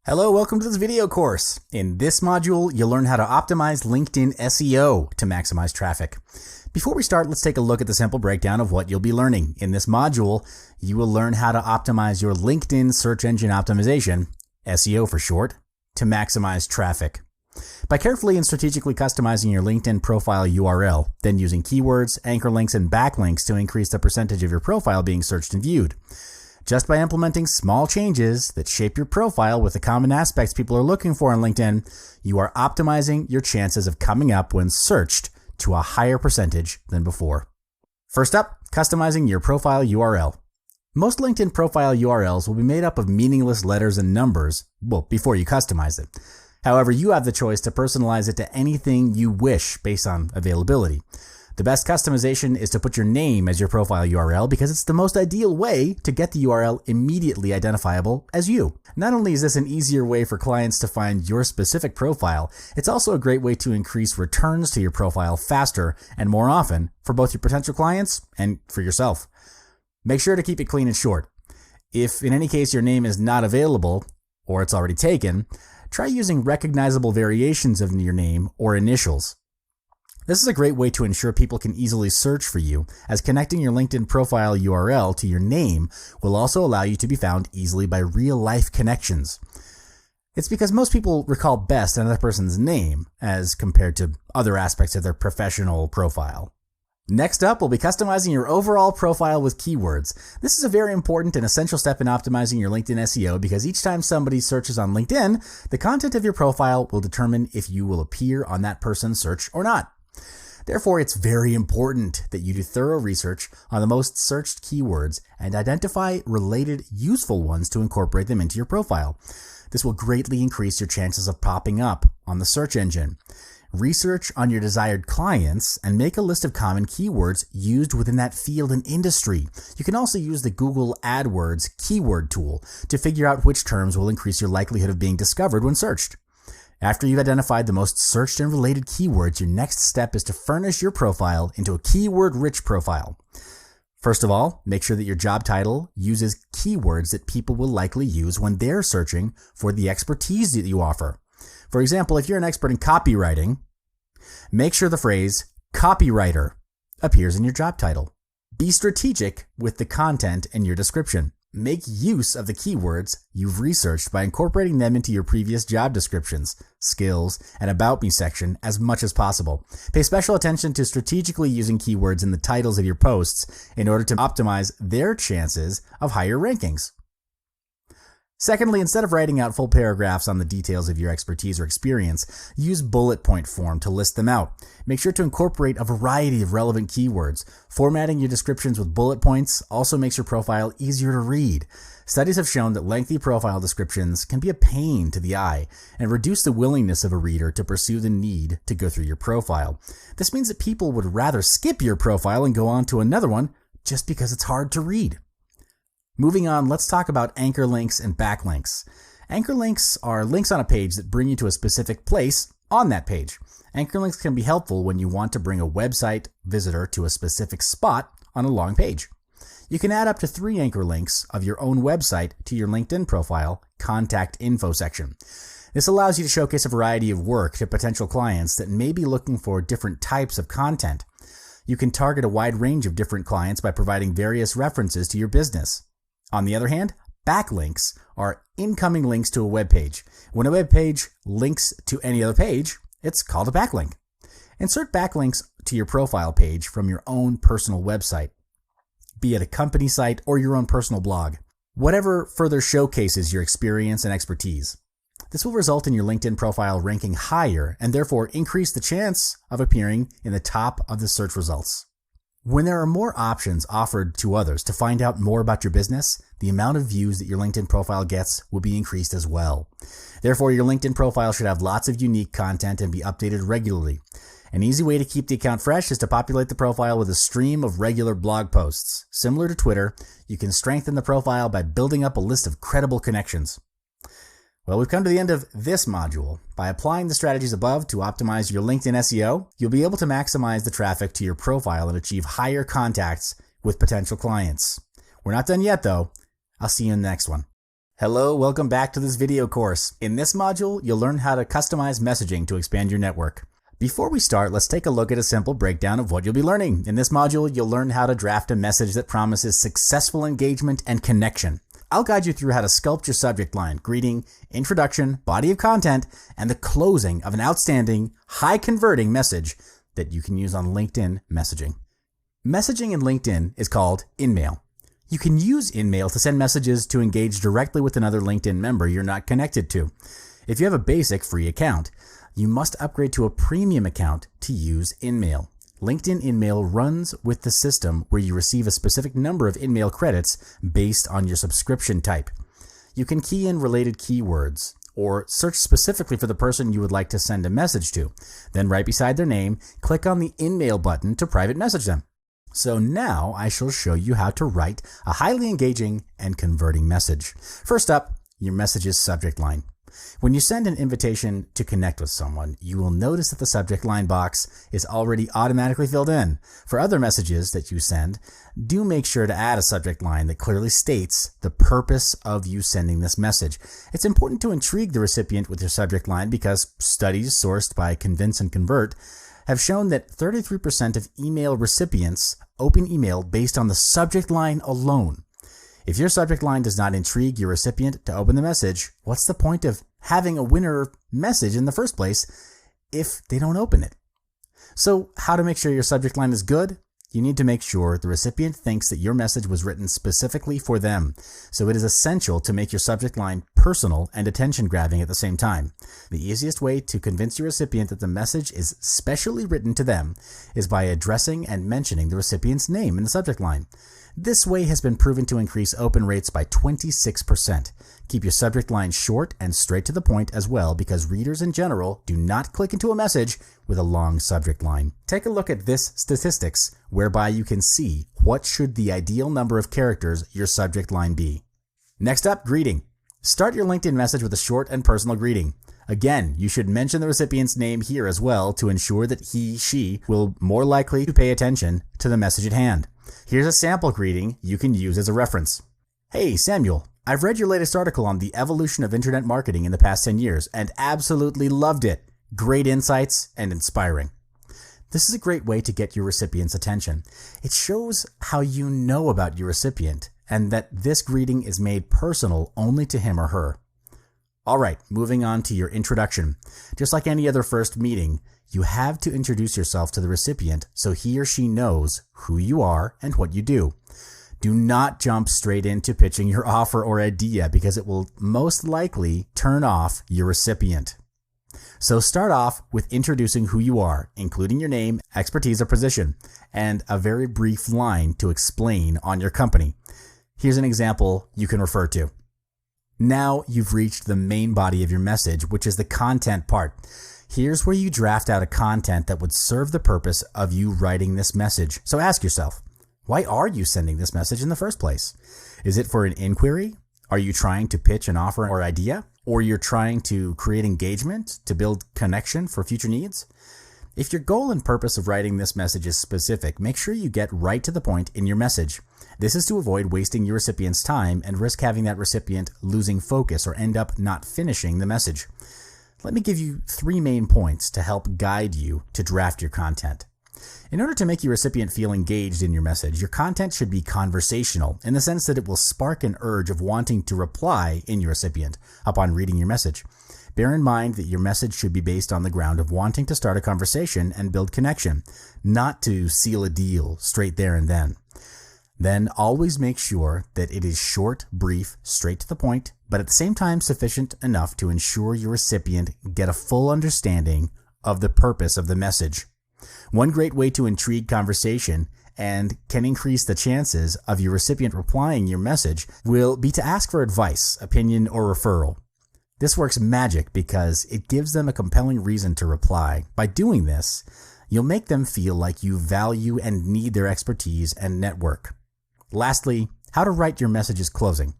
Hello, welcome to this video course. In this module, you'll learn how to optimize LinkedIn SEO to maximize traffic. Before we start, let's take a look at the simple breakdown of what you'll be learning. In this module, you will learn how to optimize your LinkedIn search engine optimization, SEO for short, to maximize traffic. By carefully and strategically customizing your LinkedIn profile URL, then using keywords, anchor links, and backlinks to increase the percentage of your profile being searched and viewed. Just by implementing small changes that shape your profile with the common aspects people are looking for on LinkedIn, you are optimizing your chances of coming up when searched to a higher percentage than before. First up, customizing your profile URL. Most LinkedIn profile URLs will be made up of meaningless letters and numbers, before you customize it. However, you have the choice to personalize it to anything you wish based on availability. The best customization is to put your name as your profile URL because it's the most ideal way to get the URL immediately identifiable as you. Not only is this an easier way for clients to find your specific profile, it's also a great way to increase returns to your profile faster and more often for both your potential clients and for yourself. Make sure to keep it clean and short. If in any case your name is not available or it's already taken, try using recognizable variations of your name or initials. This is a great way to ensure people can easily search for you, as connecting your LinkedIn profile URL to your name will also allow you to be found easily by real-life connections. It's because most people recall best another person's name as compared to other aspects of their professional profile. Next up, we'll be customizing your overall profile with keywords. This is a very important and essential step in optimizing your LinkedIn SEO because each time somebody searches on LinkedIn, the content of your profile will determine if you will appear on that person's search or not. Therefore, it's very important that you do thorough research on the most searched keywords and identify related useful ones to incorporate them into your profile. This will greatly increase your chances of popping up on the search engine. Research on your desired clients and make a list of common keywords used within that field and industry. You can also use the Google AdWords keyword tool to figure out which terms will increase your likelihood of being discovered when searched. After you've identified the most searched and related keywords, your next step is to furnish your profile into a keyword-rich profile. First of all, make sure that your job title uses keywords that people will likely use when they're searching for the expertise that you offer. For example, if you're an expert in copywriting, make sure the phrase copywriter appears in your job title. Be strategic with the content in your description. Make use of the keywords you've researched by incorporating them into your previous job descriptions, skills, and About Me section as much as possible. Pay special attention to strategically using keywords in the titles of your posts in order to optimize their chances of higher rankings. Secondly, instead of writing out full paragraphs on the details of your expertise or experience, use bullet point form to list them out. Make sure to incorporate a variety of relevant keywords. Formatting your descriptions with bullet points also makes your profile easier to read. Studies have shown that lengthy profile descriptions can be a pain to the eye and reduce the willingness of a reader to pursue the need to go through your profile. This means that people would rather skip your profile and go on to another one just because it's hard to read. Moving on, let's talk about anchor links and backlinks. Anchor links are links on a page that bring you to a specific place on that page. Anchor links can be helpful when you want to bring a website visitor to a specific spot on a long page. You can add up to 3 anchor links of your own website to your LinkedIn profile contact info section. This allows you to showcase a variety of work to potential clients that may be looking for different types of content. You can target a wide range of different clients by providing various references to your business. On the other hand, backlinks are incoming links to a web page. When a web page links to any other page, it's called a backlink. Insert backlinks to your profile page from your own personal website, be it a company site or your own personal blog. Whatever further showcases your experience and expertise. This will result in your LinkedIn profile ranking higher and therefore increase the chance of appearing in the top of the search results. When there are more options offered to others to find out more about your business, the amount of views that your LinkedIn profile gets will be increased as well. Therefore, your LinkedIn profile should have lots of unique content and be updated regularly. An easy way to keep the account fresh is to populate the profile with a stream of regular blog posts. Similar to Twitter, you can strengthen the profile by building up a list of credible connections. Well, we've come to the end of this module. By applying the strategies above to optimize your LinkedIn SEO, you'll be able to maximize the traffic to your profile and achieve higher contacts with potential clients. We're not done yet, though. I'll see you in the next one. Hello, welcome back to this video course. In this module, you'll learn how to customize messaging to expand your network. Before we start, let's take a look at a simple breakdown of what you'll be learning. In this module, you'll learn how to draft a message that promises successful engagement and connection. I'll guide you through how to sculpt your subject line, greeting, introduction, body of content, and the closing of an outstanding, high-converting message that you can use on LinkedIn messaging. Messaging in LinkedIn is called InMail. You can use InMail to send messages to engage directly with another LinkedIn member you're not connected to. If you have a basic free account, you must upgrade to a premium account to use InMail. LinkedIn InMail runs with the system where you receive a specific number of InMail credits based on your subscription type. You can key in related keywords or search specifically for the person you would like to send a message to. Then right beside their name, click on the InMail button to private message them. So now I shall show you how to write a highly engaging and converting message. First up, your message's subject line. When you send an invitation to connect with someone, you will notice that the subject line box is already automatically filled in. For other messages that you send, do make sure to add a subject line that clearly states the purpose of you sending this message. It's important to intrigue the recipient with your subject line because studies sourced by Convince and Convert have shown that 33% of email recipients open email based on the subject line alone. If your subject line does not intrigue your recipient to open the message, what's the point of having a winner message in the first place if they don't open it? So how to make sure your subject line is good? You need to make sure the recipient thinks that your message was written specifically for them. So it is essential to make your subject line personal and attention-grabbing at the same time. The easiest way to convince your recipient that the message is specially written to them is by addressing and mentioning the recipient's name in the subject line. This way has been proven to increase open rates by 26%. Keep your subject line short and straight to the point as well, because readers in general do not click into a message with a long subject line. Take a look at this statistics, whereby you can see what should the ideal number of characters your subject line be. Next up, greeting. Start your LinkedIn message with a short and personal greeting. Again, you should mention the recipient's name here as well to ensure that he/she will more likely to pay attention to the message at hand. Here's a sample greeting you can use as a reference. Hey, Samuel, I've read your latest article on the evolution of internet marketing in the past 10 years and absolutely loved it. Great insights and inspiring. This is a great way to get your recipient's attention. It shows how you know about your recipient and that this greeting is made personal only to him or her. All right, moving on to your introduction. Just like any other first meeting, you have to introduce yourself to the recipient so he or she knows who you are and what you do. Do not jump straight into pitching your offer or idea because it will most likely turn off your recipient. So start off with introducing who you are, including your name, expertise, or position, and a very brief line to explain on your company. Here's an example you can refer to. Now you've reached the main body of your message, which is the content part. Here's where you draft out a content that would serve the purpose of you writing this message. So ask yourself, why are you sending this message in the first place? Is it for an inquiry? Are you trying to pitch an offer or idea? Or you're trying to create engagement to build connection for future needs? If your goal and purpose of writing this message is specific, make sure you get right to the point in your message. This is to avoid wasting your recipient's time and risk having that recipient losing focus or end up not finishing the message. Let me give you 3 main points to help guide you to draft your content. In order to make your recipient feel engaged in your message, your content should be conversational in the sense that it will spark an urge of wanting to reply in your recipient upon reading your message. Bear in mind that your message should be based on the ground of wanting to start a conversation and build connection, not to seal a deal straight there and then. Then always make sure that it is short, brief, straight to the point, but at the same time sufficient enough to ensure your recipient get a full understanding of the purpose of the message. One great way to intrigue conversation and can increase the chances of your recipient replying your message will be to ask for advice, opinion, or referral. This works magic because it gives them a compelling reason to reply. By doing this, you'll make them feel like you value and need their expertise and network. Lastly, how to write your message's closing.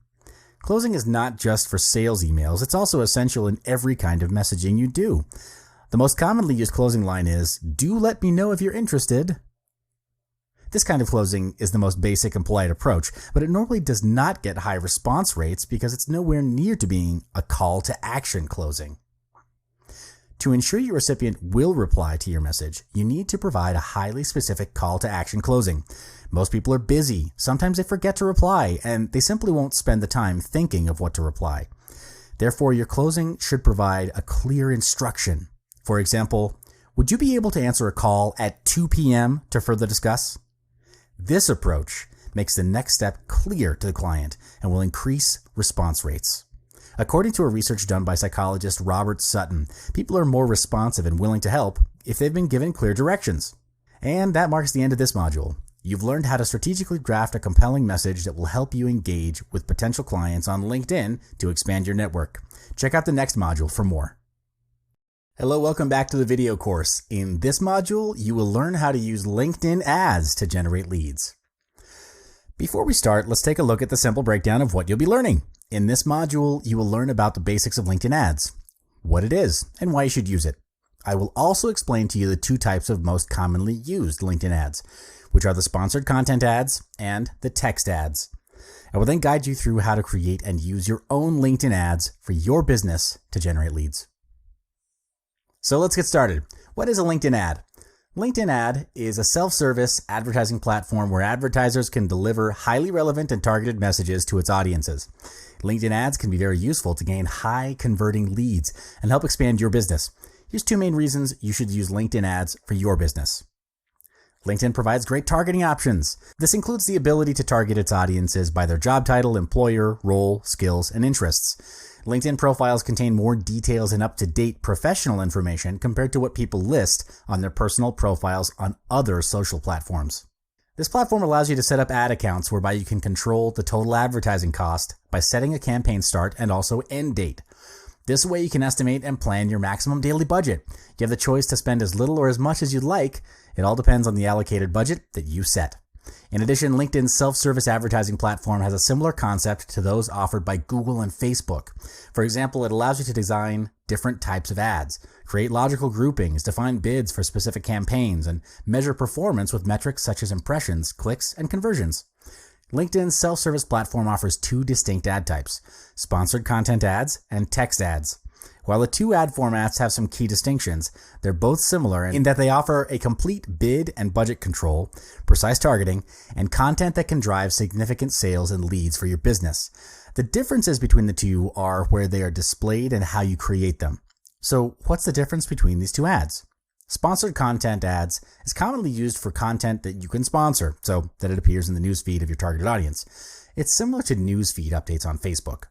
Closing is not just for sales emails, it's also essential in every kind of messaging you do. The most commonly used closing line is, "Do let me know if you're interested." This kind of closing is the most basic and polite approach, but it normally does not get high response rates because it's nowhere near to being a call to action closing. To ensure your recipient will reply to your message, you need to provide a highly specific call to action closing. Most people are busy, sometimes they forget to reply, and they simply won't spend the time thinking of what to reply. Therefore, your closing should provide a clear instruction. For example, would you be able to answer a call at 2 p.m. to further discuss? This approach makes the next step clear to the client and will increase response rates. According to a research done by psychologist Robert Sutton, people are more responsive and willing to help if they've been given clear directions. And that marks the end of this module. You've learned how to strategically draft a compelling message that will help you engage with potential clients on LinkedIn to expand your network. Check out the next module for more. Hello, welcome back to the video course. In this module, you will learn how to use LinkedIn ads to generate leads. Before we start, let's take a look at the simple breakdown of what you'll be learning. In this module, you will learn about the basics of LinkedIn ads, what it is, and why you should use it. I will also explain to you the two types of most commonly used LinkedIn ads, which are the sponsored content ads and the text ads. I will then guide you through how to create and use your own LinkedIn ads for your business to generate leads. So let's get started. What is a LinkedIn ad? LinkedIn ad is a self-service advertising platform where advertisers can deliver highly relevant and targeted messages to its audiences. LinkedIn ads can be very useful to gain high converting leads and help expand your business. Here's two main reasons you should use LinkedIn ads for your business. LinkedIn provides great targeting options. This includes the ability to target its audiences by their job title, employer, role, skills, and interests. LinkedIn profiles contain more details and up-to-date professional information compared to what people list on their personal profiles on other social platforms. This platform allows you to set up ad accounts whereby you can control the total advertising cost by setting a campaign start and also end date. This way you can estimate and plan your maximum daily budget. You have the choice to spend as little or as much as you'd like. It all depends on the allocated budget that you set. In addition, LinkedIn's self-service advertising platform has a similar concept to those offered by Google and Facebook. For example, it allows you to design different types of ads, create logical groupings, define bids for specific campaigns, and measure performance with metrics such as impressions, clicks, and conversions. LinkedIn's self-service platform offers two distinct ad types, sponsored content ads and text ads. While the two ad formats have some key distinctions, they're both similar in that they offer a complete bid and budget control, precise targeting, and content that can drive significant sales and leads for your business. The differences between the two are where they are displayed and how you create them. So what's the difference between these two ads? Sponsored content ads is commonly used for content that you can sponsor so that it appears in the newsfeed of your targeted audience. It's similar to newsfeed updates on Facebook.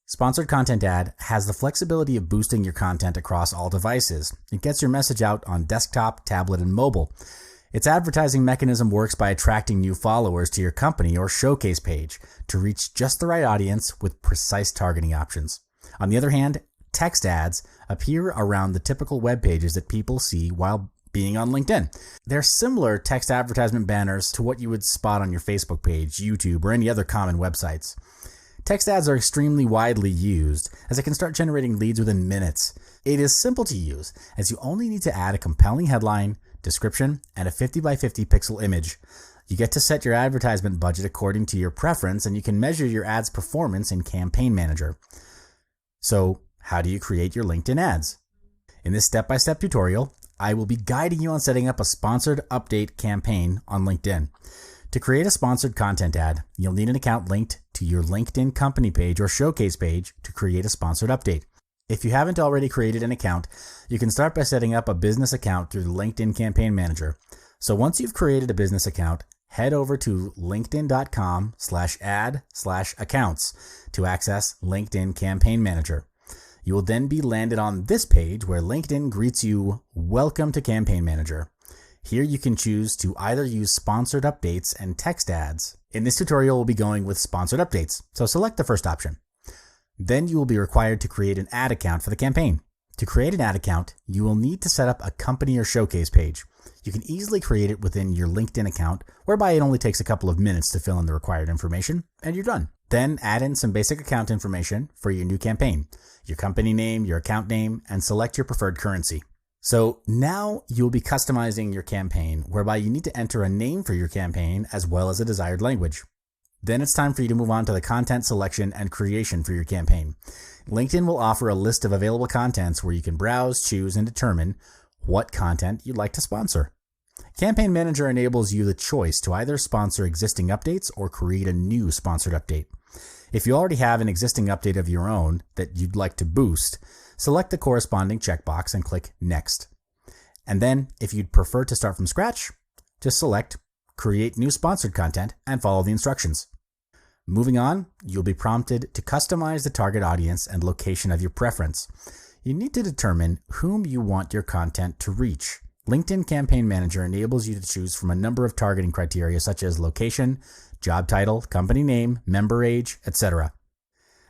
Sponsored content ad has the flexibility of boosting your content across all devices. It gets your message out on desktop, tablet, and mobile. Its advertising mechanism works by attracting new followers to your company or showcase page to reach just the right audience with precise targeting options. On the other hand, text ads appear around the typical web pages that people see while being on LinkedIn. They're similar text advertisement banners to what you would spot on your Facebook page, YouTube, or any other common websites. Text ads are extremely widely used as it can start generating leads within minutes. It is simple to use as you only need to add a compelling headline, description, and a 50 by 50 pixel image. You get to set your advertisement budget according to your preference, and you can measure your ads performance in Campaign Manager. So, how do you create your LinkedIn ads? In this step-by-step tutorial, I will be guiding you on setting up a sponsored update campaign on LinkedIn. To create a sponsored content ad, you'll need an account linked to your LinkedIn company page or showcase page to create a sponsored update. If you haven't already created an account, you can start by setting up a business account through the LinkedIn Campaign Manager. So once you've created a business account, head over to linkedin.com/ad/accounts to access LinkedIn Campaign Manager. You will then be landed on this page where LinkedIn greets you, "Welcome to Campaign Manager." Here you can choose to either use sponsored updates and text ads. In this tutorial, we'll be going with sponsored updates, so select the first option. Then you will be required to create an ad account for the campaign. To create an ad account, you will need to set up a company or showcase page. You can easily create it within your LinkedIn account, whereby it only takes a couple of minutes to fill in the required information, and you're done. Then add in some basic account information for your new campaign, your company name, your account name, and select your preferred currency. So now you'll be customizing your campaign, whereby you need to enter a name for your campaign as well as a desired language. Then it's time for you to move on to the content selection and creation for your campaign. LinkedIn will offer a list of available contents where you can browse, choose, and determine what content you'd like to sponsor. Campaign Manager enables you the choice to either sponsor existing updates or create a new sponsored update. If you already have an existing update of your own that you'd like to boost, select the corresponding checkbox and click Next. And then, if you'd prefer to start from scratch, just select Create New Sponsored Content and follow the instructions. Moving on, you'll be prompted to customize the target audience and location of your preference. You need to determine whom you want your content to reach. LinkedIn Campaign Manager enables you to choose from a number of targeting criteria such as location, job title, company name, member age, etc.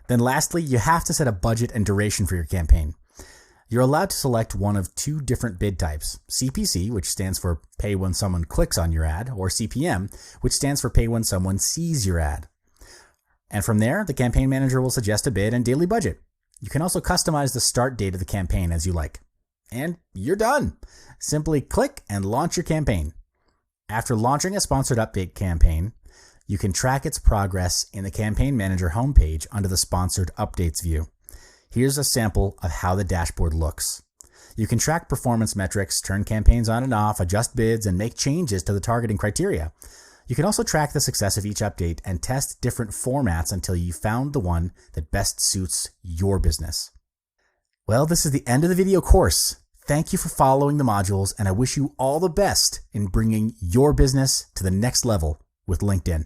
Then lastly, you have to set a budget and duration for your campaign. You're allowed to select one of two different bid types, CPC, which stands for pay when someone clicks on your ad, or CPM, which stands for pay when someone sees your ad. And from there, the Campaign Manager will suggest a bid and daily budget. You can also customize the start date of the campaign as you like. And you're done. Simply click and launch your campaign. After launching a sponsored update campaign, you can track its progress in the Campaign Manager homepage under the Sponsored Updates view. Here's a sample of how the dashboard looks. You can track performance metrics, turn campaigns on and off, adjust bids, and make changes to the targeting criteria. You can also track the success of each update and test different formats until you found the one that best suits your business. Well, this is the end of the video course. Thank you for following the modules, and I wish you all the best in bringing your business to the next level with LinkedIn.